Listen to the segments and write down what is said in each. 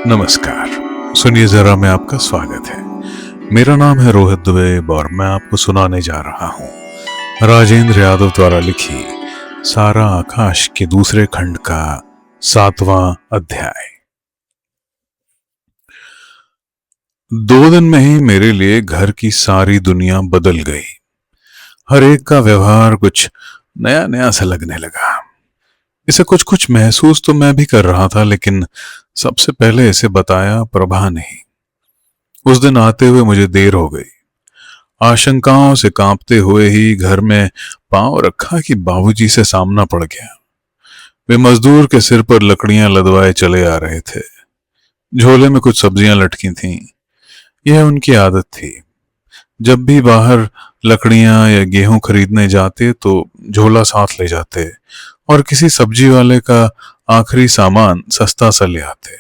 नमस्कार। सुनिए जरा, मैं आपका स्वागत है। मेरा नाम है रोहित दुबे और मैं आपको सुनाने जा रहा हूँ राजेंद्र यादव द्वारा लिखी सारा आकाश के दूसरे खंड का 7वां अध्याय। 2 दिन में ही मेरे लिए घर की सारी दुनिया बदल गई। हर एक का व्यवहार कुछ नया नया सा लगने लगा। इसे कुछ कुछ महसूस तो मैं भी कर रहा था, लेकिन सबसे पहले इसे बताया प्रभा ने ही। उस दिन आते हुए मुझे देर हो गई। आशंकाओं से कांपते हुए ही घर में पांव रखा कि बाबूजी से सामना पड़ गया। वे मजदूर के सिर पर लकड़ियां लदवाए चले आ रहे थे। झोले में कुछ सब्जियां लटकी थीं। यह उनकी आदत थी। जब भी बाहर लकड़ियां या गेहूं खरीदने जाते तो झोला साथ ले जाते और किसी सब्जी वाले का आखिरी सामान सस्ता सा ले आते।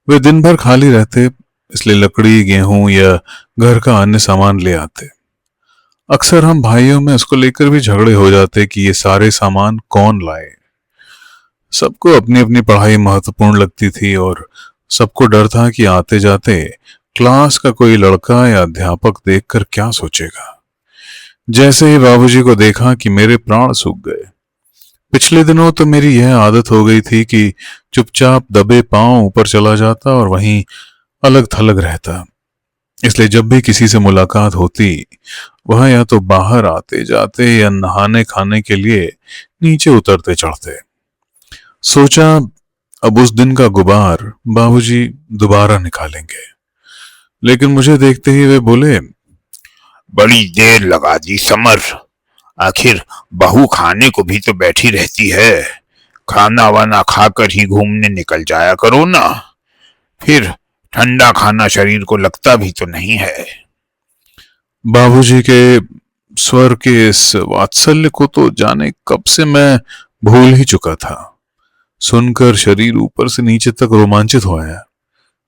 वे दिन भर खाली रहते, इसलिए लकड़ी, गेहूं या घर का अन्य सामान ले आते। अक्सर हम भाइयों में उसको लेकर भी झगड़े हो जाते कि ये सारे सामान कौन लाए। सबको अपनी अपनी पढ़ाई महत्वपूर्ण लगती थी और सबको डर था कि आते जाते क्लास का कोई लड़का या अध्यापक देखकर क्या सोचेगा। जैसे ही बाबूजी को देखा कि मेरे प्राण सूख गए। पिछले दिनों तो मेरी यह आदत हो गई थी कि चुपचाप दबे पांव ऊपर चला जाता और वहीं अलग थलग रहता। इसलिए जब भी किसी से मुलाकात होती, वह या तो बाहर आते जाते या नहाने खाने के लिए नीचे उतरते चढ़ते। सोचा अब उस दिन का गुबार बाबूजी दोबारा निकालेंगे, लेकिन मुझे देखते ही वे बोले, बड़ी देर लगा दी समर। आखिर बहू खाने को भी तो बैठी रहती है। खाना वाना खाकर ही घूमने निकल जाया करो ना। फिर ठंडा खाना शरीर को लगता भी तो नहीं है। बाबूजी के स्वर के इस वात्सल्य को तो जाने कब से मैं भूल ही चुका था। सुनकर शरीर ऊपर से नीचे तक रोमांचित हो आया।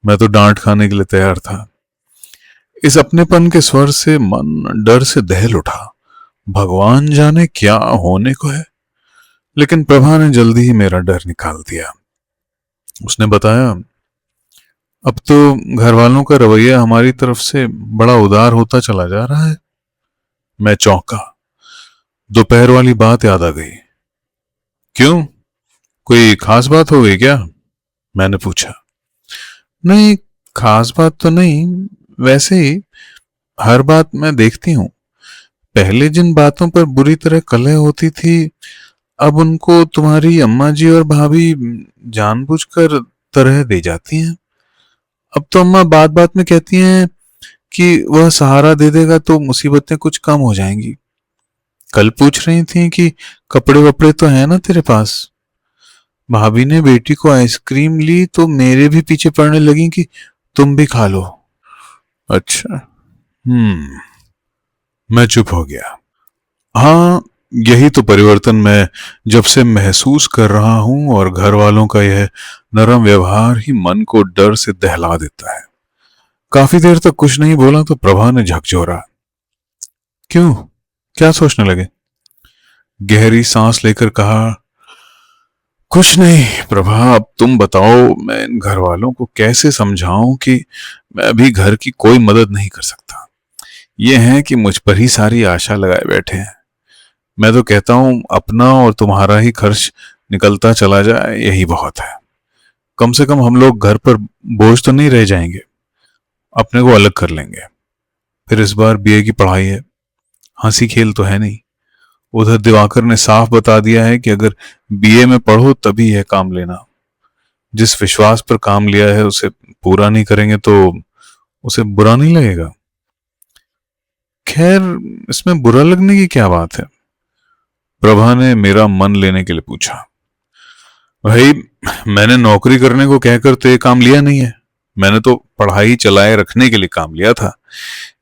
मैं तो डांट खाने के लिए तैयार था। इस अपनेपन के स्वर से मन डर से दहल उठा। भगवान जाने क्या होने को है। लेकिन प्रभा ने जल्दी ही मेरा डर निकाल दिया। उसने बताया, अब तो घर वालों का रवैया हमारी तरफ से बड़ा उदार होता चला जा रहा है। मैं चौंका। दोपहर वाली बात याद आ गई। क्यों, कोई खास बात हो गई क्या? मैंने पूछा। नहीं, खास बात तो नहीं, वैसे ही हर बात मैं देखती हूँ। पहले जिन बातों पर बुरी तरह कलह होती थी, अब उनको तुम्हारी अम्मा जी और भाभी जानबूझकर तरह दे जाती हैं। अब तो अम्मा बात बात में कहती हैं कि वह सहारा दे देगा तो मुसीबतें कुछ कम हो जाएंगी। कल पूछ रही थी कि कपड़े वपड़े तो है ना तेरे पास। भाभी ने बेटी को आइसक्रीम ली तो मेरे भी पीछे पड़ने लगी कि तुम भी खा लो। अच्छा, मैं चुप हो गया। हाँ, यही तो परिवर्तन मैं जब से महसूस कर रहा हूं और घर वालों का यह नरम व्यवहार ही मन को डर से दहला देता है। काफी देर तक कुछ नहीं बोला तो प्रभा ने झकझोरा। क्यों, क्या सोचने लगे? गहरी सांस लेकर कहा, कुछ नहीं प्रभा, अब तुम बताओ मैं इन घर वालों को कैसे समझाऊं कि मैं अभी घर की कोई मदद नहीं कर सकता। ये है कि मुझ पर ही सारी आशा लगाए बैठे हैं। मैं तो कहता हूं अपना और तुम्हारा ही खर्च निकलता चला जाए, यही बहुत है। कम से कम हम लोग घर पर बोझ तो नहीं रह जाएंगे। अपने को अलग कर लेंगे। फिर इस बार बीए की पढ़ाई है, हंसी खेल तो है नहीं। उधर दिवाकर ने साफ बता दिया है कि अगर बीए में पढ़ो तभी यह काम लेना। जिस विश्वास पर काम लिया है उसे पूरा नहीं करेंगे तो उसे बुरा नहीं लगेगा। खैर, इसमें बुरा लगने की क्या बात है? प्रभा ने मेरा मन लेने के लिए पूछा। भाई, मैंने नौकरी करने को कहकर तो ये काम लिया नहीं है। मैंने तो पढ़ाई चलाए रखने के लिए काम लिया था।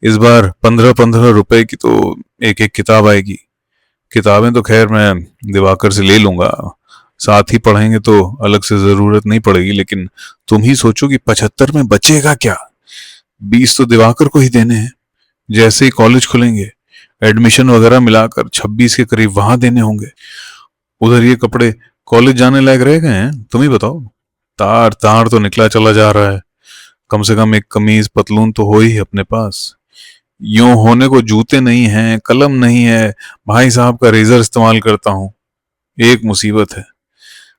इस बार 15-15 रुपए की तो एक एक किताब आएगी। किताबें तो खैर मैं दिवाकर से ले लूंगा, साथ ही पढ़ेंगे तो अलग से जरूरत नहीं पड़ेगी। लेकिन तुम ही सोचो कि 75 में बचेगा क्या? 20 तो दिवाकर को ही देने हैं। जैसे ही कॉलेज खुलेंगे एडमिशन वगैरह मिलाकर 26 के करीब वहां देने होंगे। उधर ये कपड़े कॉलेज जाने लायक रह गए हैं, तुम ही बताओ। तार तार तो निकला चला जा रहा है। कम से कम एक कमीज पतलून तो हो ही अपने पास। यूं होने को जूते नहीं हैं, कलम नहीं है, भाई साहब का रेजर इस्तेमाल करता हूं। एक मुसीबत है,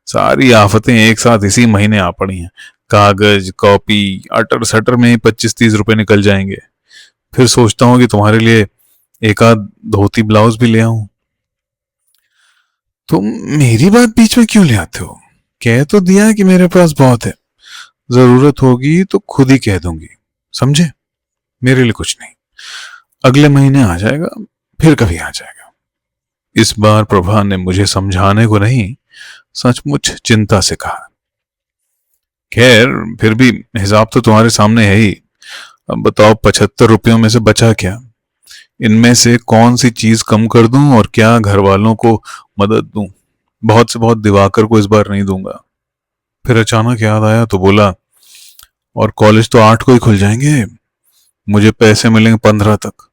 सारी आफतें एक साथ इसी महीने आ पड़ी हैं। कागज, कॉपी, अटर सटर में ही 25-30 रुपए निकल जाएंगे। फिर सोचता हूँ कि तुम्हारे लिए एक आध धोती ब्लाउज भी ले आऊं। तुम मेरी बात बीच में क्यों ले आते हो? कह तो दिया कि मेरे पास बहुत है, जरूरत होगी तो खुद ही कह दूंगी, समझे? मेरे लिए कुछ नहीं, अगले महीने आ जाएगा, फिर कभी आ जाएगा। इस बार प्रभा ने मुझे समझाने को नहीं, सचमुच चिंता से कहा। खैर, फिर भी हिसाब तो तुम्हारे सामने है ही। अब बताओ, 75 रुपयों में से बचा क्या? इनमें से कौन सी चीज कम कर दूं और क्या घर वालों को मदद दूं? बहुत से बहुत दिवाकर को इस बार नहीं दूंगा। फिर अचानक याद आया तो बोला, और कॉलेज तो 8 को ही खुल जाएंगे, मुझे पैसे मिलेंगे 15 तक।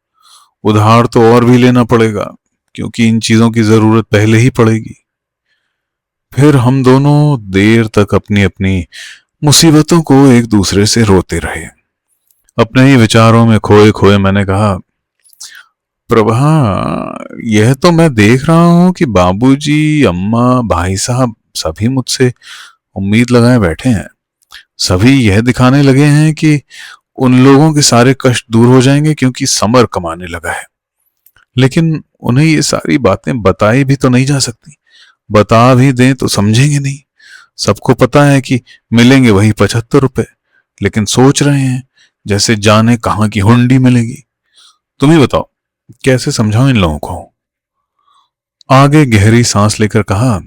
उधार तो और भी लेना पड़ेगा, क्योंकि इन चीजों की जरूरत पहले ही पड़ेगी। फिर हम दोनों देर तक अपनी अपनी मुसीबतों को एक दूसरे से रोते रहे। अपने ही विचारों में खोए खोए मैंने कहा, प्रभा, यह तो मैं देख रहा हूं कि बाबूजी, अम्मा, भाई साहब सभी मुझसे उम्मीद लगाए बैठे हैं। सभी यह दिखाने लगे हैं कि उन लोगों के सारे कष्ट दूर हो जाएंगे क्योंकि समर कमाने लगा है। लेकिन उन्हें ये सारी बातें बताई भी तो नहीं जा सकती। बता भी दें तो समझेंगे नहीं। सबको पता है कि मिलेंगे वही 75 रुपए, लेकिन सोच रहे हैं जैसे जाने कहां की हुंडी मिलेगी। तुम ही बताओ, कैसे समझाओ इन लोगों को? आगे गहरी सांस लेकर कहा,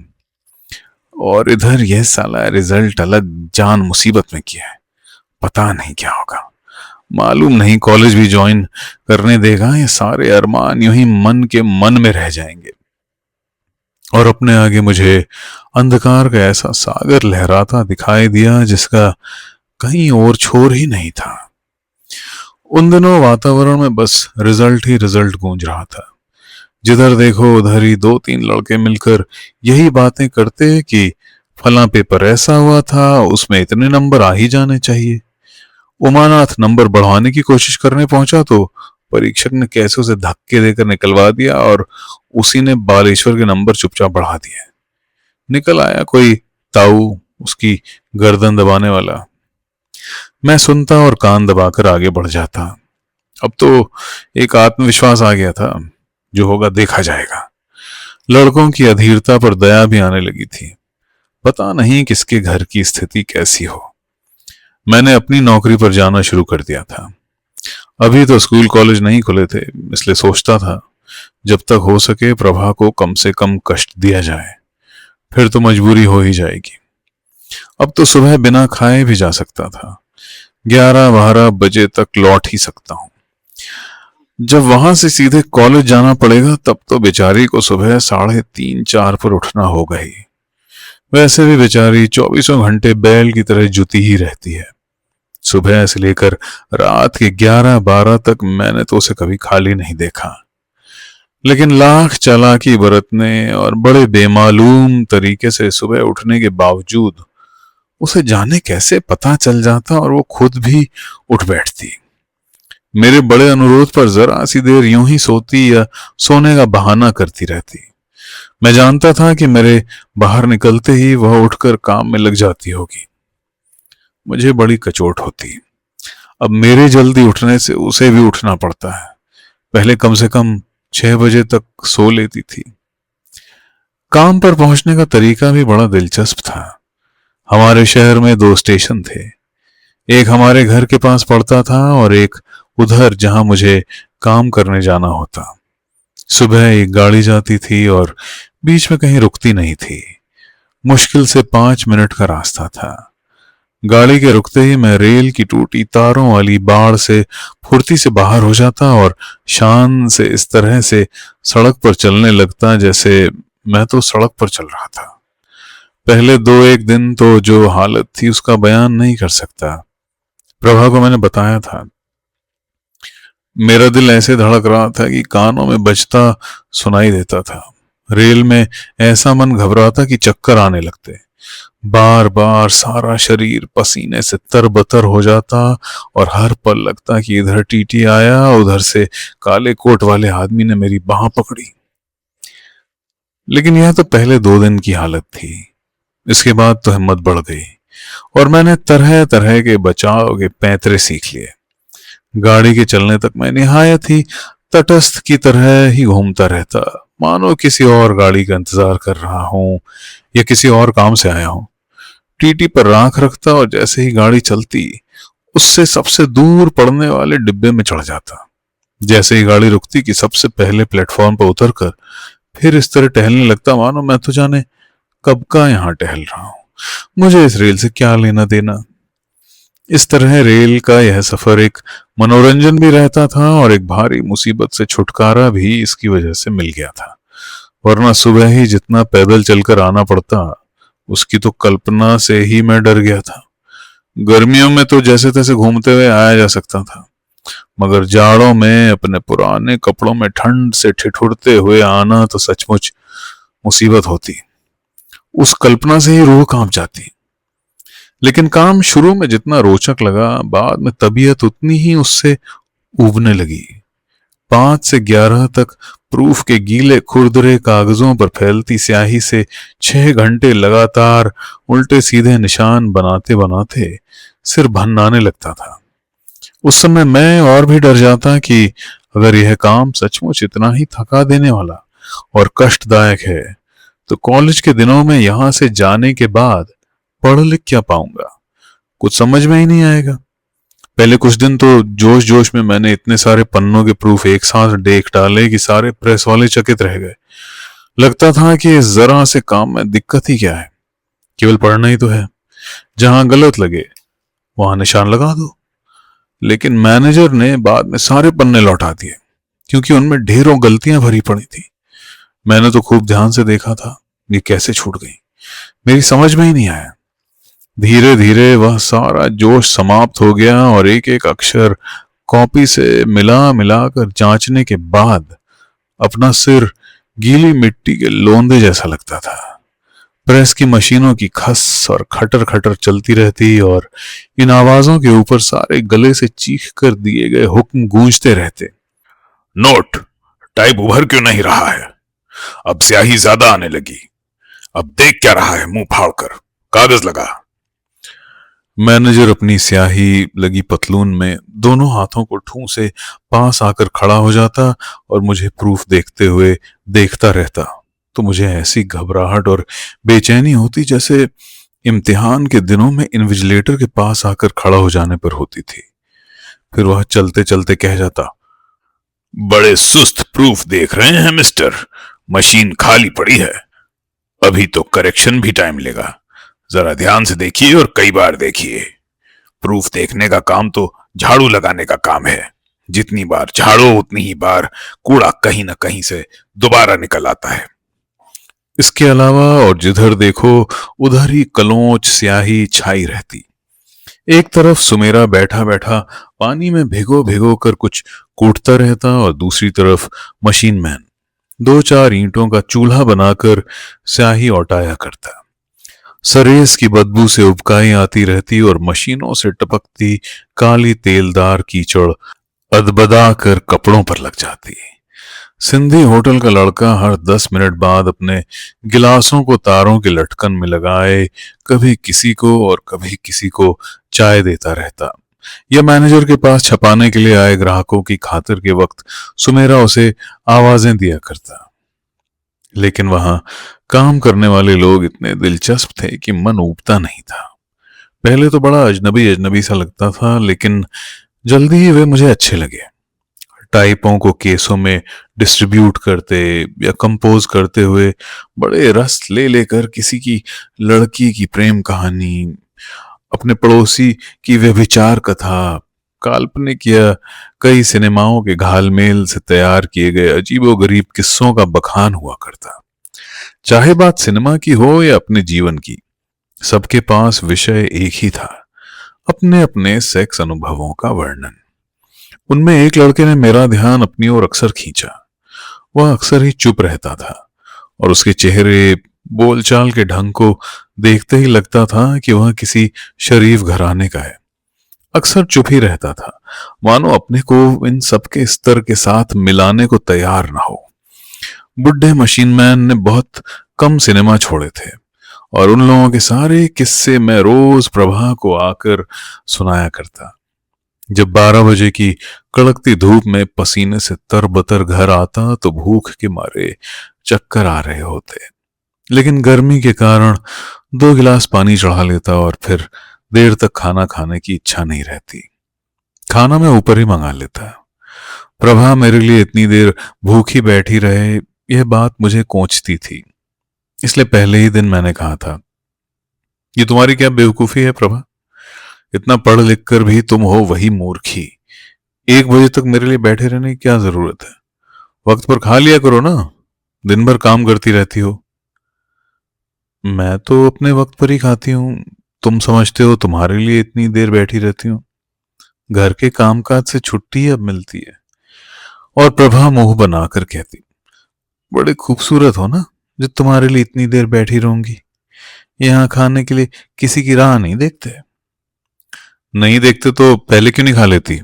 और इधर यह साला रिजल्ट अलग जान मुसीबत में किया है। पता नहीं क्या होगा, मालूम नहीं कॉलेज भी ज्वाइन करने देगा। ये सारे अरमान यूं ही मन के मन में रह जाएंगे। और अपने आगे मुझे अंधकार का ऐसा सागर लहराता दिखाई दिया जिसका कहीं और छोर ही नहीं था। उन दिनों वातावरण में बस रिजल्ट ही रिजल्ट गूंज रहा था। जिधर देखो उधर ही 2-3 लड़के मिलकर यही बातें करते कि फला पेपर ऐसा हुआ था, उसमें इतने नंबर आ ही जाने चाहिए। उमानाथ नंबर बढ़वाने की कोशिश करने पहुंचा तो परीक्षक ने कैसे उसे धक्के देकर निकलवा दिया और उसी ने बालेश्वर के नंबर चुपचाप बढ़ा दिए। निकल आया कोई ताऊ, उसकी गर्दन दबाने वाला। मैं सुनता और कान दबाकर आगे बढ़ जाता। अब तो एक आत्मविश्वास आ गया था, जो होगा देखा जाएगा। लड़कों की अधीरता पर दया भी आने लगी थी। पता नहीं किसके घर की स्थिति कैसी हो। मैंने अपनी नौकरी पर जाना शुरू कर दिया था। अभी तो स्कूल कॉलेज नहीं खुले थे, इसलिए सोचता था जब तक हो सके प्रभा को कम से कम कष्ट दिया जाए, फिर तो मजबूरी हो ही जाएगी। अब तो सुबह बिना खाए भी जा सकता था, 11-12 बजे तक लौट ही सकता हूं। जब वहां से सीधे कॉलेज जाना पड़ेगा तब तो बेचारी को सुबह 3:30-4 पर उठना होगा ही। वैसे भी बेचारी 24 घंटे बैल की तरह जुती ही रहती है। सुबह से लेकर रात के 11-12 तक मैंने तो उसे कभी खाली नहीं देखा। लेकिन लाख चालाकी बरतने और बड़े बेमालूम तरीके से सुबह उठने के बावजूद उसे जाने कैसे पता चल जाता और वो खुद भी उठ बैठती। मेरे बड़े अनुरोध पर जरा सी देर यूं ही सोती या सोने का बहाना करती रहती। मैं जानता था कि मेरे बाहर निकलते ही वह उठकर काम में लग जाती होगी। मुझे बड़ी कचोट होती। अब मेरे जल्दी उठने से उसे भी उठना पड़ता है। पहले कम से कम 6 बजे तक सो लेती थी। काम पर पहुंचने का तरीका भी बड़ा दिलचस्प था। हमारे शहर में 2 स्टेशन थे। एक हमारे घर के पास पड़ता था और एक उधर जहां मुझे काम करने जाना होता। सुबह एक गाड़ी जाती थी और बीच में कहीं रुकती नहीं थी। मुश्किल से 5 मिनट का रास्ता था। गाड़ी के रुकते ही मैं रेल की टूटी तारों वाली बाड़ से फुर्ती से बाहर हो जाता और शान से इस तरह से सड़क पर चलने लगता जैसे मैं तो सड़क पर चल रहा था। पहले 2-1 दिन तो जो हालत थी उसका बयान नहीं कर सकता। प्रभा को मैंने बताया था। मेरा दिल ऐसे धड़क रहा था कि कानों में बजता सुनाई देता था। रेल में ऐसा मन घबराता कि चक्कर आने लगते। बार बार सारा शरीर पसीने से तरबतर हो जाता और हर पल लगता कि इधर टीटी आया, उधर से काले कोट वाले आदमी ने मेरी बाह पकड़ी। लेकिन यह तो पहले 2 दिन की हालत थी। इसके बाद तो हिम्मत बढ़ गई और मैंने तरह तरह के बचाव के पैंतरे सीख लिए। गाड़ी के चलने तक मैं निहायत ही तटस्थ की तरह ही घूमता रहता, मानो किसी और गाड़ी का इंतजार कर रहा हूं या किसी और काम से आया हूं। टीटी पर राख रखता और जैसे ही गाड़ी चलती उससे सबसे दूर पड़ने वाले डिब्बे में चढ़ जाता। जैसे ही गाड़ी रुकती कि सबसे पहले प्लेटफॉर्म पर उतरकर फिर इस तरह टहलने लगता मानो मैं तो जाने कब का यहां टहल रहा हूं, मुझे इस रेल से क्या लेना देना। इस तरह रेल का यह सफर एक मनोरंजन भी रहता था और एक भारी मुसीबत से छुटकारा भी इसकी वजह से मिल गया था। वरना सुबह ही जितना पैदल चलकर आना पड़ता उसकी तो कल्पना से ही मैं डर गया था। गर्मियों में तो जैसे तैसे घूमते हुए आया जा सकता था, मगर जाड़ों में अपने पुराने कपड़ों में ठंड से ठिठुरते हुए आना तो सचमुच मुसीबत होती। उस कल्पना से ही रूह कांप जाती। लेकिन काम शुरू में जितना रोचक लगा, बाद में तबीयत उतनी ही उससे उबने लगी। 5 से 11 तक प्रूफ के गीले खुरदरे कागजों पर फैलती स्याही से 6 घंटे लगातार उल्टे सीधे निशान बनाते बनाते सिर भन्नाने लगता था। उस समय मैं और भी डर जाता कि अगर यह काम सचमुच इतना ही थका देने वाला और कष्टदायक है तो कॉलेज के दिनों में यहां से जाने के बाद पढ़ लिख क्या पाऊंगा, कुछ समझ में ही नहीं आएगा। पहले कुछ दिन तो जोश जोश में मैंने इतने सारे पन्नों के प्रूफ एक साथ देख डाले कि सारे प्रेस वाले चकित रह गए। लगता था कि इस जरा से काम में दिक्कत ही क्या है, केवल पढ़ना ही तो है, जहां गलत लगे वहां निशान लगा दो। लेकिन मैनेजर ने बाद में सारे पन्ने लौटा दिए क्योंकि उनमें ढेरों गलतियां भरी पड़ी थी। मैंने तो खूब ध्यान से देखा था, ये कैसे छूट गई मेरी समझ में ही नहीं आया। धीरे धीरे वह सारा जोश समाप्त हो गया और एक एक अक्षर कॉपी से मिला मिलाकर जांचने के बाद अपना सिर गीली मिट्टी के लोंदे जैसा लगता था। प्रेस की मशीनों की खस और खटर खटर चलती रहती और इन आवाजों के ऊपर सारे गले से चीख कर दिए गए हुक्म गूंजते रहते। नोट, टाइप उभर क्यों नहीं रहा है? अब स्याही ज्यादा आने लगी। अब देख क्या रहा है मुंह फाड़कर? कागज लगा। मैनेजर अपनी स्याही लगी पतलून में दोनों हाथों को ठूंसे पास आकर खड़ा हो जाता और मुझे प्रूफ देखते हुए देखता रहता। तो मुझे ऐसी घबराहट और बेचैनी होती जैसे इम्तिहान के दिनों में इन्विजिलेटर के पास आकर खड़ा हो जाने पर होती थी। फिर वह चलते चलते कह जाता, बड़े सुस्त प्रूफ देख रहे हैं मिस्टर, मशीन खाली पड़ी है। अभी तो करेक्शन भी टाइम लेगा, जरा ध्यान से देखिए और कई बार देखिए। प्रूफ देखने का काम तो झाड़ू लगाने का काम है। जितनी बार झाड़ो उतनी ही बार कूड़ा कहीं ना कहीं से दोबारा निकल आता है। इसके अलावा और जिधर देखो उधर ही कलोंच स्याही छाई रहती। एक तरफ सुमेरा बैठा बैठा पानी में भिगो भिगो कर कुछ कूटता रहता और दूसरी तरफ मशीन मैन 2-4 ईंटों का चूल्हा बनाकर स्याही औटाया करता। सरेस की बदबू से उबकाई आती रहती और मशीनों से टपकती काली तेलदार कीचड़ अदबदा कर कपड़ों पर लग जाती। सिंधी होटल का लड़का हर 10 मिनट बाद अपने गिलासों को तारों के लटकन में लगाए कभी किसी को और कभी किसी को चाय देता रहता, या मैनेजर के पास छपाने के लिए आए ग्राहकों की खातिर के वक्त सुमेरा उसे आवाजें दिया करता। लेकिन वहां काम करने वाले लोग इतने दिलचस्प थे कि मन ऊबता नहीं था। पहले तो बड़ा अजनबी अजनबी सा लगता था, लेकिन जल्दी ही वे मुझे अच्छे लगे। टाइपों को केसों में डिस्ट्रीब्यूट करते या कंपोज करते हुए बड़े रस ले लेकर किसी की लड़की की प्रेम कहानी, अपने पड़ोसी की व्यभिचार कथा, काल्पनिक या कई सिनेमाओं के घालमेल से तैयार किए गए अजीबोगरीब किस्सों का बखान हुआ करता। चाहे बात सिनेमा की हो या अपने जीवन की, सबके पास विषय एक ही था, अपने अपने सेक्स अनुभवों का वर्णन। उनमें एक लड़के ने मेरा ध्यान अपनी ओर अक्सर खींचा। वह अक्सर ही चुप रहता था और उसके चेहरे बोलचाल के ढंग को देखते ही लगता था कि वह किसी शरीफ घराने का है। अक्सर चुप ही रहता था, मानो अपने को इन सबके स्तर के साथ मिलाने को तैयार ना हो। बुढ़े मशीन मैन ने बहुत कम सिनेमा छोड़े थे और उन लोगों के सारे किस्से मैं रोज प्रभा को आकर सुनाया करता। जब 12 बजे की कड़कती धूप में पसीने से तरबतर घर आता तो भूख के मारे चक्कर आ रहे होते, लेकिन गर्मी के कारण 2 गिलास पानी चढ़ा लेता और फिर देर तक खाना खाने की इच्छा नहीं रहती। खाना मैं ऊपर ही मंगा लेता। प्रभा मेरे लिए इतनी देर भूखी बैठी रहे, यह बात मुझे कोंचती थी। इसलिए पहले ही दिन मैंने कहा था, ये तुम्हारी क्या बेवकूफी है प्रभा, इतना पढ़ लिख कर भी तुम हो वही मूर्खी। 1 बजे तक मेरे लिए बैठे रहने की क्या जरूरत है? वक्त पर खा लिया करो ना, दिन भर काम करती रहती हो। मैं तो अपने वक्त पर ही खाती हूँ, तुम समझते हो तुम्हारे लिए इतनी देर बैठी रहती हूँ? घर के कामकाज से छुट्टी अब मिलती है। और प्रभा मुंह बनाकर कहती, बड़े खूबसूरत हो ना जो तुम्हारे लिए इतनी देर बैठी रहूंगी। यहाँ खाने के लिए किसी की राह नहीं देखते। नहीं देखते तो पहले क्यों नहीं खा लेती?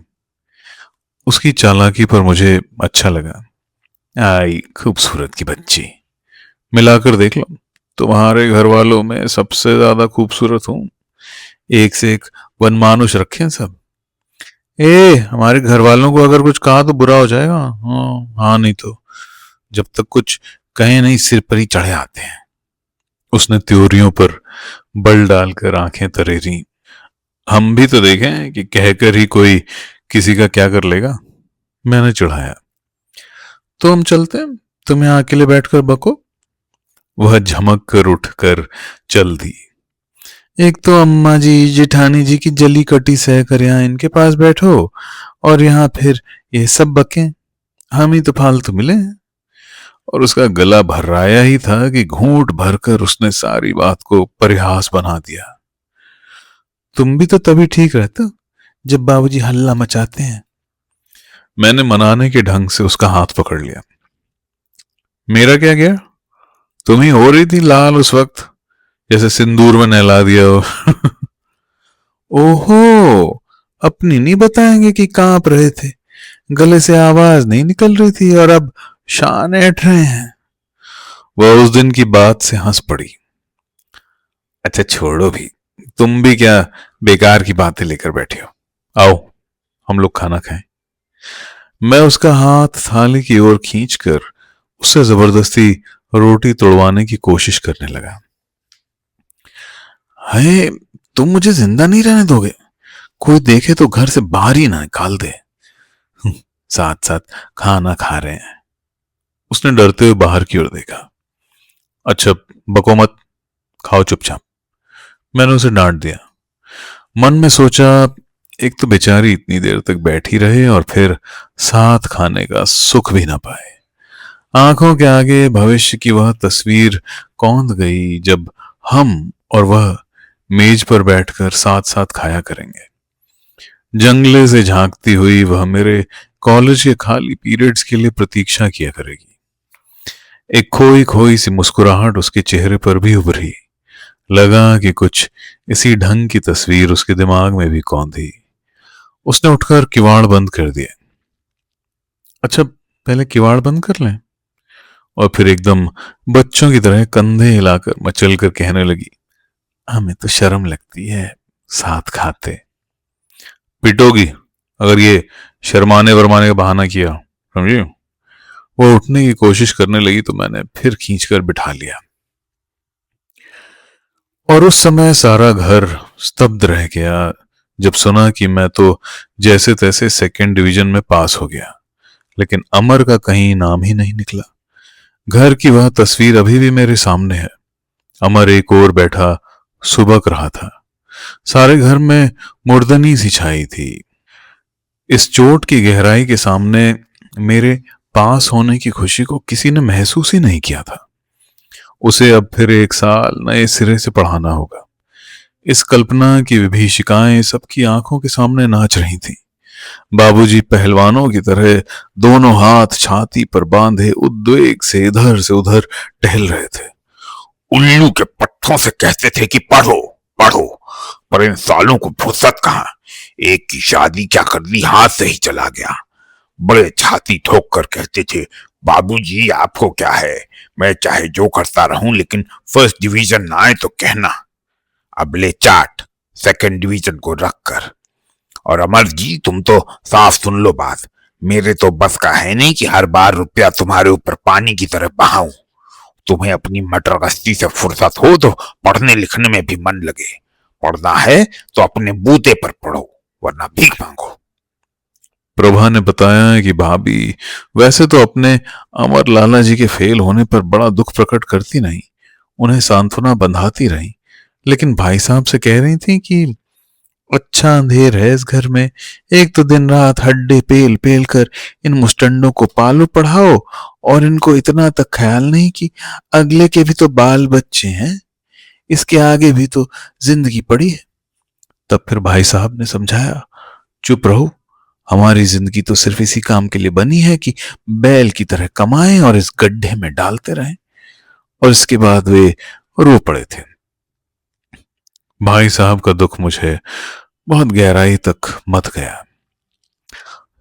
उसकी चालाकी पर मुझे अच्छा लगा। आई खूबसूरत की बच्ची, मिलाकर देख लो, तुम्हारे घर वालों में सबसे ज्यादा खूबसूरत हूं। एक से एक वनमानुष रखे हैं सब। हमारे घर वालों को अगर कुछ कहा तो बुरा हो जाएगा। हाँ हाँ, नहीं तो जब तक कुछ कहे नहीं सिर पर ही चढ़े आते हैं। उसने त्योरियों पर बल डालकर आंखें तरेरी। हम भी तो देखें कि कहकर ही कोई किसी का क्या कर लेगा। मैंने चिढ़ाया, तो हम चलते हैं, तुम यहां अकेले बैठकर बको। वह झमक कर उठकर चल दी। एक तो अम्मा जी जेठानी जी की जली कटी सह कर यहाँ इनके पास बैठो और यहाँ फिर ये सब बकें। हम ही तो फालतू मिले हैं। और उसका गला भर्राया ही था कि घूंट भरकर उसने सारी बात को परिहास बना दिया। तुम भी तो तभी ठीक रहते हो जब बाबूजी हल्ला मचाते हैं। मैंने मनाने के ढंग से उसका हाथ पकड़ लिया। मेरा क्या गया? तुम ही हो रही थी लाल उस वक्त, जैसे सिंदूर में नहला दिया हो। ओहो, अपनी नहीं बताएंगे कि कांप रहे थे, गले से आवाज नहीं निकल रही थी और अब शान ऐठ रहे हैं। वह उस दिन की बात से हंस पड़ी। अच्छा छोड़ो भी, तुम भी क्या बेकार की बातें लेकर बैठे हो। आओ हम लोग खाना खाएं। मैं उसका हाथ थाली की ओर खींचकर उससे जबरदस्ती रोटी तोड़वाने की कोशिश करने लगा। है, तुम मुझे जिंदा नहीं रहने दोगे? कोई देखे तो घर से बाहर ही ना निकाल दे। साथ साथ खाना खा रहे हैं। उसने डरते हुए बाहर की ओर देखा। अच्छा बको मत, खाओ चुपचाप। मैंने उसे डांट दिया। मन में सोचा, एक तो बेचारी इतनी देर तक बैठी रहे और फिर साथ खाने का सुख भी ना पाए। आंखों के आगे भविष्य की वह तस्वीर कौंध गई जब हम और वह मेज पर बैठकर साथ साथ खाया करेंगे। जंगले से झांकती हुई वह मेरे कॉलेज के खाली पीरियड्स के लिए प्रतीक्षा किया करेगी। एक खोई खोई सी मुस्कुराहट उसके चेहरे पर भी उभरी। लगा कि कुछ इसी ढंग की तस्वीर उसके दिमाग में भी कौंधी। उसने उठकर किवाड़ बंद कर दिया। अच्छा पहले किवाड़ बंद कर लें। और फिर एकदम बच्चों की तरह कंधे हिलाकर मचल कर कहने लगी, हमें तो शर्म लगती है साथ खाते। पिटोगी अगर ये शर्माने वरमाने का बहाना किया, समझी? वो उठने की कोशिश करने लगी तो मैंने फिर खींचकर बिठा लिया। और उस समय सारा घर स्तब्ध रह गया जब सुना कि मैं तो जैसे तैसे सेकंड डिवीजन में पास हो गया, लेकिन अमर का कहीं नाम ही नहीं निकला। घर की वह तस्वीर अभी भी मेरे सामने है। अमर एक ओर बैठा सुबक रहा था। सारे घर में मुर्दनी सी छाई थी। इस चोट की गहराई के सामने मेरे पास होने की खुशी को किसी ने महसूस ही नहीं किया था। उसे अब फिर 1 साल नए सिरे से पढ़ाना होगा। इस कल्पना की विभीषिकाएं सबकी आंखों के सामने नाच रही थीं। बाबूजी पहलवानों की तरह दोनों हाथ छाती पर बांधे उद्वेग से इधर से उधर टहल रहे थे। उल्लू के पट्टों से कहते थे कि पढ़ो पढ़ो, पर इन सालों को फुर्सत कहाँ। एक की शादी क्या कर दी, हाथ से ही चला गया। बड़े छाती ठोक कर कहते थे, बाबूजी आपको क्या है, मैं चाहे जो करता रहूं लेकिन फर्स्ट डिवीजन ना आए तो कहना। अब ले चाट सेकंड डिवीजन को रख कर। और अमर जी तुम तो साफ सुन लो बात, मेरे तो बस का है नहीं कि हर बार रुपया तुम्हारे ऊपर पानी की तरह बहाऊं। तुम्हें अपनी मटर गश्ती से फुर्सत हो तो पढ़ने लिखने में भी मन लगे। पढ़ना है तो अपने बूते पर पढ़ो, वरना भीख मांगो। प्रभा ने बताया कि भाभी वैसे तो अपने अमर लाला जी के फेल होने पर बड़ा दुख प्रकट करती नहीं, उन्हें सांत्वना बंधाती रही, लेकिन भाई साहब से कह रही थी कि अच्छा अंधेर है इस घर में, एक तो दिन रात हड्डे पेल पेल कर इन मुस्टंडों को पालो पढ़ाओ, और इनको इतना तक ख्याल नहीं कि अगले के भी तो बाल बच्चे हैं, इसके आगे भी तो जिंदगी पड़ी है। तब फिर भाई साहब ने समझाया, चुप रहो, हमारी जिंदगी तो सिर्फ इसी काम के लिए बनी है कि बैल की तरह कमाएं और इस गड्ढे में डालते रहें। और इसके बाद वे रो पड़े थे। भाई साहब का दुख मुझे बहुत गहराई तक मत गया।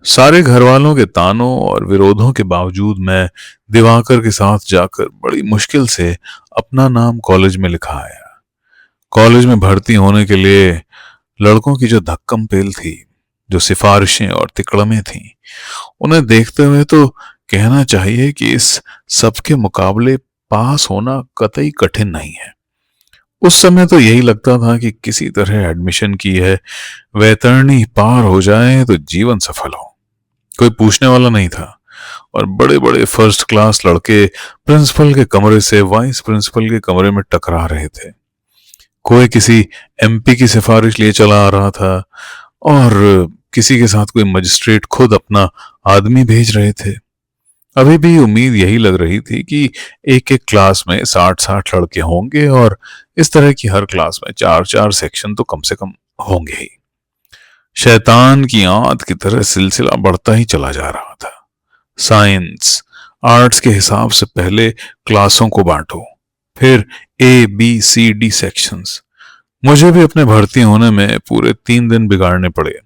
सारे घर वालों के तानों और विरोधों के बावजूद मैं दिवाकर के साथ जाकर बड़ी मुश्किल से अपना नाम कॉलेज में लिखा आया। कॉलेज में भर्ती होने के लिए लड़कों की जो धक्कम पेल थी, जो सिफारिशें और तिकड़में थीं, उन्हें देखते हुए तो कहना चाहिए कि इस सबके मुकाबले पास होना कतई कठिन नहीं है। उस समय तो यही लगता था कि किसी तरह एडमिशन की है वैतरणी पार हो जाए तो जीवन सफल हो। कोई पूछने वाला नहीं था, और बड़े बड़े फर्स्ट क्लास लड़के प्रिंसिपल के कमरे से वाइस प्रिंसिपल के कमरे में टकरा रहे थे। कोई किसी एमपी की सिफारिश लिए चला आ रहा था, और किसी के साथ कोई मजिस्ट्रेट खुद अपना आदमी भेज रहे थे। अभी भी उम्मीद यही लग रही थी कि एक एक क्लास में 60-60 लड़के होंगे, और इस तरह की हर क्लास में 4-4 सेक्शन तो कम से कम होंगे ही। शैतान की आंत की तरह सिलसिला बढ़ता ही चला जा रहा था। साइंस आर्ट्स के हिसाब से पहले क्लासों को बांटो, फिर A B C D sections. मुझे भी अपने भर्ती होने में पूरे 3 दिन बिगाड़ने पड़े।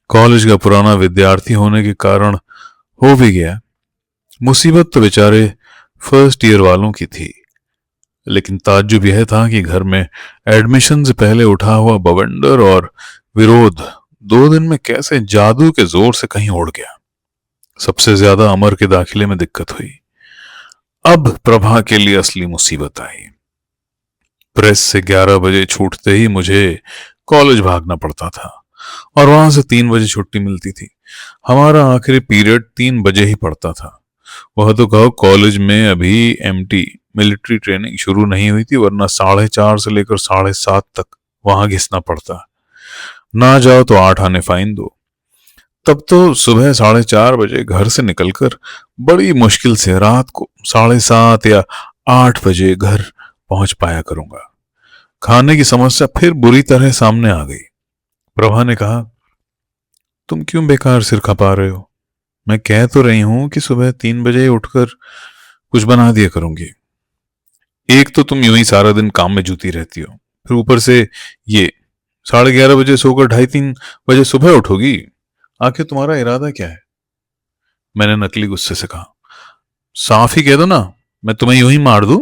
कॉलेज का पुराना विद्यार्थी होने के कारण हो भी गया। मुसीबत तो बेचारे फर्स्ट ईयर वालों की थी, लेकिन ताज्जुब यह था कि घर में एडमिशन से पहले उठा हुआ बवंडर और विरोध 2 दिन में कैसे जादू के जोर से कहीं उड़ गया। सबसे ज्यादा अमर के दाखिले में दिक्कत हुई। अब प्रभा के लिए असली मुसीबत आई। प्रेस से 11 बजे छूटते ही मुझे कॉलेज भागना पड़ता था, और वहां से 3 बजे छुट्टी मिलती थी। हमारा आखिरी पीरियड 3 बजे ही पड़ता था। वह तो कहो कॉलेज में अभी MT मिलिट्री ट्रेनिंग शुरू नहीं हुई थी, वरना 4:30 से लेकर 7:30 तक वहां घिसना पड़ता। ना जाओ तो 8 आने फाइन दो। तब तो सुबह 4:30 बजे घर से निकलकर बड़ी मुश्किल से रात को 7:30 या 8 बजे घर पहुंच पाया करूंगा। खाने की समस्या फिर बुरी तरह सामने आ गई। प्रभा ने कहा, तुम क्यों बेकार सिर खपा रहे हो? मैं कह तो रही हूं कि सुबह 3 बजे उठकर कुछ बना दिया करूंगी। एक तो तुम यूं ही सारा दिन काम में जुटी रहती हो, फिर ऊपर से ये 11:30 बजे सोकर 2:30-3 बजे सुबह उठोगी। आखिर तुम्हारा इरादा क्या है? मैंने नकली गुस्से से कहा, साफ ही कह दो ना, मैं तुम्हें यूं ही मार दूं।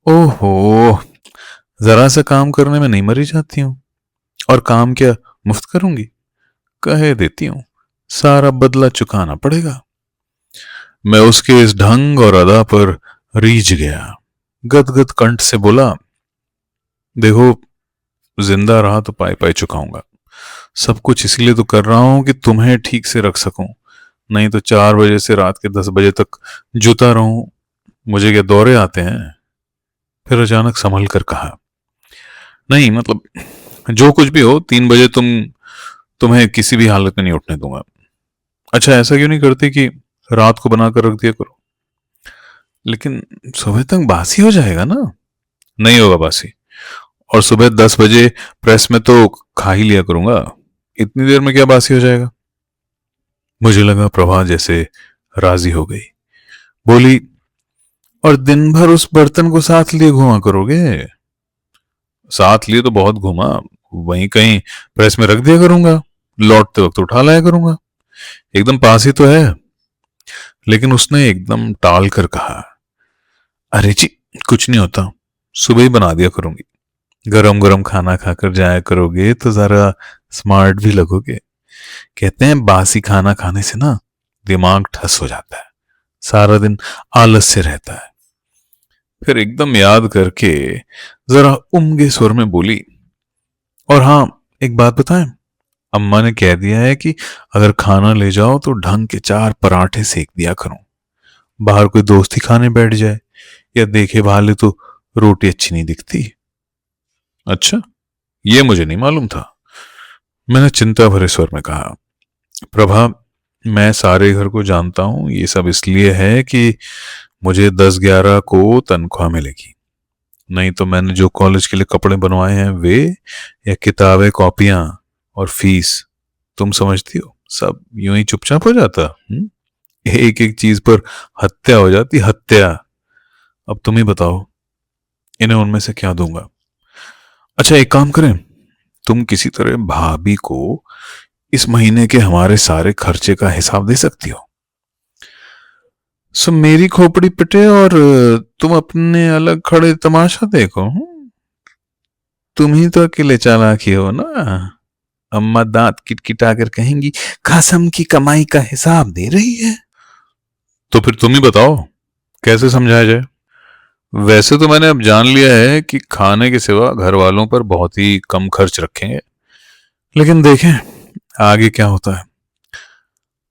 ओहो, जरा सा काम करने में नहीं मरी जाती हूं, और काम क्या मुफ्त करूंगी? कह देती हूं, सारा बदला चुकाना पड़ेगा। मैं उसके इस ढंग और अदा पर रीझ गया। गदगद कंठ से बोला, देखो, जिंदा रहा तो पाई पाई चुकाऊंगा। सब कुछ इसलिए तो कर रहा हूं कि तुम्हें ठीक से रख सकूं, नहीं तो 4 बजे से रात के 10 बजे तक जुता रहूं। मुझे क्या दौरे आते हैं? फिर अचानक संभल कर कहा, नहीं मतलब जो कुछ भी हो, 3 बजे तुम्हें किसी भी हालत में नहीं उठने दूंगा। अच्छा, ऐसा क्यों नहीं करती कि रात को बना कर रख दिया करो? लेकिन सुबह तक बासी हो जाएगा ना। नहीं होगा बासी, और सुबह 10 बजे प्रेस में तो खा ही लिया करूंगा। इतनी देर में क्या बासी हो जाएगा? मुझे लगा प्रभा जैसे राजी हो गई। बोली, और दिन भर उस बर्तन को साथ लिए घुमा करोगे? साथ लिए तो बहुत घुमा, वहीं कहीं प्रेस में रख दिया करूंगा, लौटते वक्त उठा लाया करूंगा, एकदम पास ही तो है। लेकिन उसने एकदम टाल कर कहा, अरे जी, कुछ नहीं होता, सुबह ही बना दिया करूंगी। गरम गरम खाना खाकर जाया करोगे तो जरा स्मार्ट भी लगोगे। कहते हैं बासी खाना खाने से ना दिमाग ठस हो जाता है, सारा दिन आलस से रहता है। फिर एकदम याद करके जरा उम्गे स्वर में बोली, और हाँ, एक बात बताएं, अम्मा ने कह दिया है कि अगर खाना ले जाओ तो ढंग के 4 पराठे सेक दिया करो। बाहर कोई दोस्ती खाने बैठ जाए या देखे भाले तो रोटी अच्छी नहीं दिखती। अच्छा, ये मुझे नहीं मालूम था, मैंने चिंता भरे स्वर में कहा। प्रभा, मैं सारे घर को जानता हूं, ये सब इसलिए है कि मुझे 10-11 को तनख्वाह मिलेगी। नहीं तो मैंने जो कॉलेज के लिए कपड़े बनवाए हैं वे, या किताबें कॉपियां और फीस, तुम समझती हो सब यूं ही चुपचाप हो जाता? एक एक चीज पर हत्या हो जाती, हत्या। अब तुम ही बताओ, इन्हें उनमें से क्या दूंगा? अच्छा, एक काम करें, तुम किसी तरह भाभी को इस महीने के हमारे सारे खर्चे का हिसाब दे सकती हो। सो मेरी खोपड़ी पिटे और तुम अपने अलग खड़े तमाशा देखो। तुम ही तो अकेले चालाकी हो ना। अम्मा दांत किटकिटा कर कहेंगी, कसम की कमाई का हिसाब दे रही है। तो फिर तुम ही बताओ, कैसे समझाया जाए? वैसे तो मैंने अब जान लिया है कि खाने के सिवा घर वालों पर बहुत ही कम खर्च रखेंगे, लेकिन देखें आगे क्या होता है।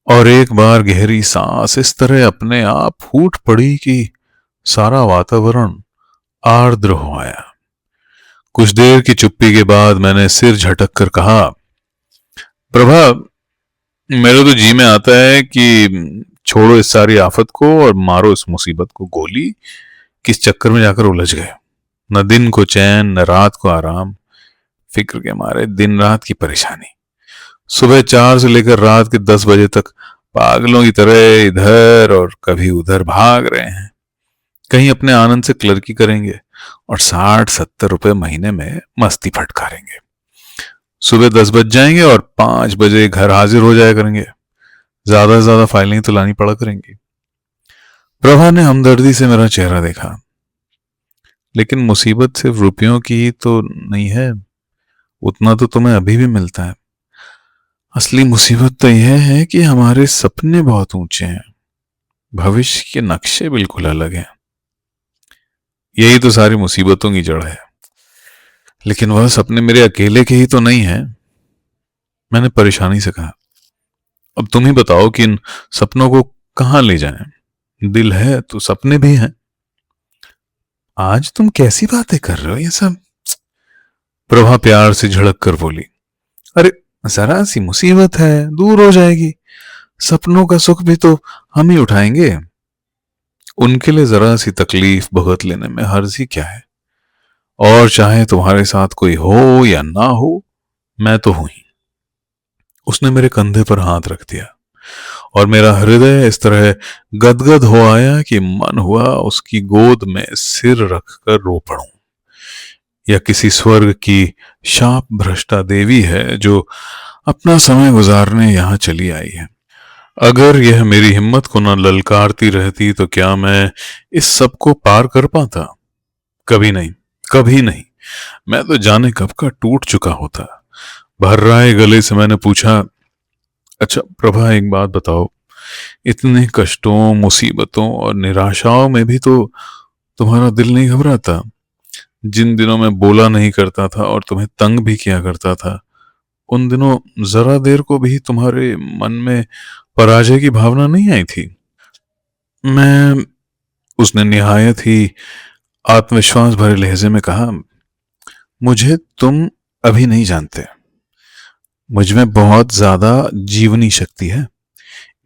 और एक बार गहरी सांस इस तरह अपने आप फूट पड़ी कि सारा वातावरण आर्द्र हो आया। कुछ देर की चुप्पी के बाद मैंने सिर झटक कर कहा, प्रभा, मेरे तो जी में आता है कि छोड़ो इस सारी आफत को और मारो इस मुसीबत को गोली। किस चक्कर में जाकर उलझ गए, न दिन को चैन न रात को आराम, फिक्र के मारे दिन रात की परेशानी। सुबह 4 से लेकर रात के 10 बजे तक पागलों की तरह इधर और कभी उधर भाग रहे हैं। कहीं अपने आनंद से क्लर्की करेंगे और 60-70 रुपए महीने में मस्ती फटकारेंगे। सुबह 10 बज जाएंगे और 5 बजे घर हाजिर हो जाया करेंगे। ज्यादा से ज्यादा फाइलें तो लानी पड़ा करेंगी। प्रभा ने हमदर्दी से मेरा चेहरा देखा, लेकिन मुसीबत सिर्फ रुपयों की ही तो नहीं है, उतना तो तुम्हें अभी भी मिलता है। असली मुसीबत तो यह है कि हमारे सपने बहुत ऊंचे हैं, भविष्य के नक्शे बिल्कुल अलग हैं। यही तो सारी मुसीबतों की जड़ है। लेकिन वह सपने मेरे अकेले के ही तो नहीं है, मैंने परेशानी से कहा। अब तुम ही बताओ कि इन सपनों को कहां ले जाएं? दिल है तो सपने भी हैं। आज तुम कैसी बातें कर रहे हो ये सब? प्रभा प्यार से झड़क कर बोली, अरे जरा सी मुसीबत है, दूर हो जाएगी। सपनों का सुख भी तो हम ही उठाएंगे। उनके लिए जरा सी तकलीफ भुगत लेने में हर्ज ही क्या है। और चाहे तुम्हारे साथ कोई हो या ना हो, मैं तो हूं ही। उसने मेरे कंधे पर हाथ रख दिया और मेरा हृदय इस तरह गदगद हो आया कि मन हुआ उसकी गोद में सिर रखकर रो पड़ूं, या किसी स्वर्ग की शाप भ्रष्टा देवी है जो अपना समय गुजारने यहां चली आई है। अगर यह मेरी हिम्मत को न ललकारती रहती तो क्या मैं इस सब को पार कर पाता? कभी नहीं, कभी नहीं। मैं तो जाने कब का टूट चुका होता। भर्राए गले से मैंने पूछा, अच्छा प्रभा, एक बात बताओ, इतने कष्टों, मुसीबतों और निराशाओं में भी तो तुम्हारा दिल नहीं घबराता? जिन दिनों में बोला नहीं करता था और तुम्हें तंग भी किया करता था, उन दिनों जरा देर को भी तुम्हारे मन में पराजय की भावना नहीं आई थी? मैं, उसने निहायत ही आत्मविश्वास भरे लहजे में कहा, मुझे तुम अभी नहीं जानते। मुझ में बहुत ज्यादा जीवनी शक्ति है।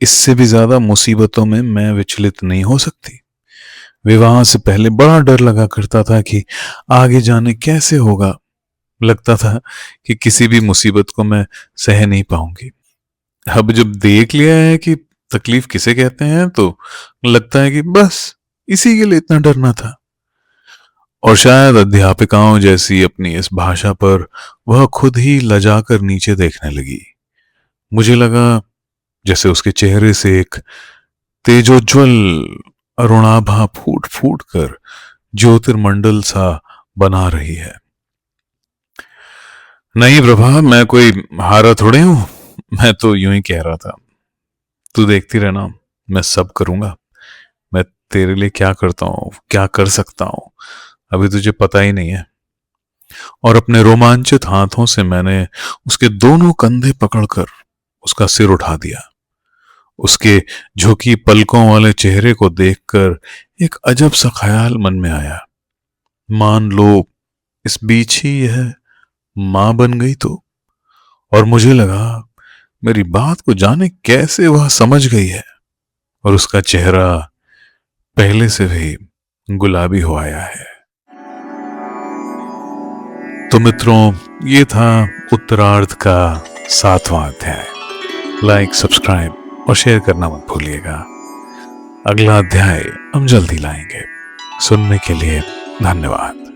इससे भी ज्यादा मुसीबतों में मैं विचलित नहीं हो सकती। विवाह से पहले बड़ा डर लगा करता था कि आगे जाने कैसे होगा। लगता था कि किसी भी मुसीबत को मैं सह नहीं पाऊंगी। अब जब देख लिया है कि तकलीफ किसे कहते हैं, तो लगता है कि बस इसी के लिए इतना डरना था। और शायद अध्यापिकाओं जैसी अपनी इस भाषा पर वह खुद ही लजाकर नीचे देखने लगी। मुझे लगा जैसे उसके चेहरे से एक तेजोज्वल अरुणाभा फूट फूट कर ज्योतिर्मंडल सा बना रही है। नहीं प्रभा, मैं कोई हारा थोड़े हूं, मैं तो यूं ही कह रहा था। तू देखती रहना, मैं सब करूंगा। मैं तेरे लिए क्या करता हूं, क्या कर सकता हूं, अभी तुझे पता ही नहीं है। और अपने रोमांचित हाथों से मैंने उसके दोनों कंधे पकड़कर उसका सिर उठा दिया। उसके झुकी पलकों वाले चेहरे को देखकर एक अजब सा ख्याल मन में आया। मान लो इस बीच ही यह मां बन गई तो। और मुझे लगा मेरी बात को जाने कैसे वह समझ गई है, और उसका चेहरा पहले से भी गुलाबी हो आया है। तो मित्रों, ये था उत्तरार्ध का 7वां अध्याय। लाइक, सब्सक्राइब और शेयर करना मत भूलिएगा। अगला अध्याय हम जल्दी लाएंगे। सुनने के लिए धन्यवाद।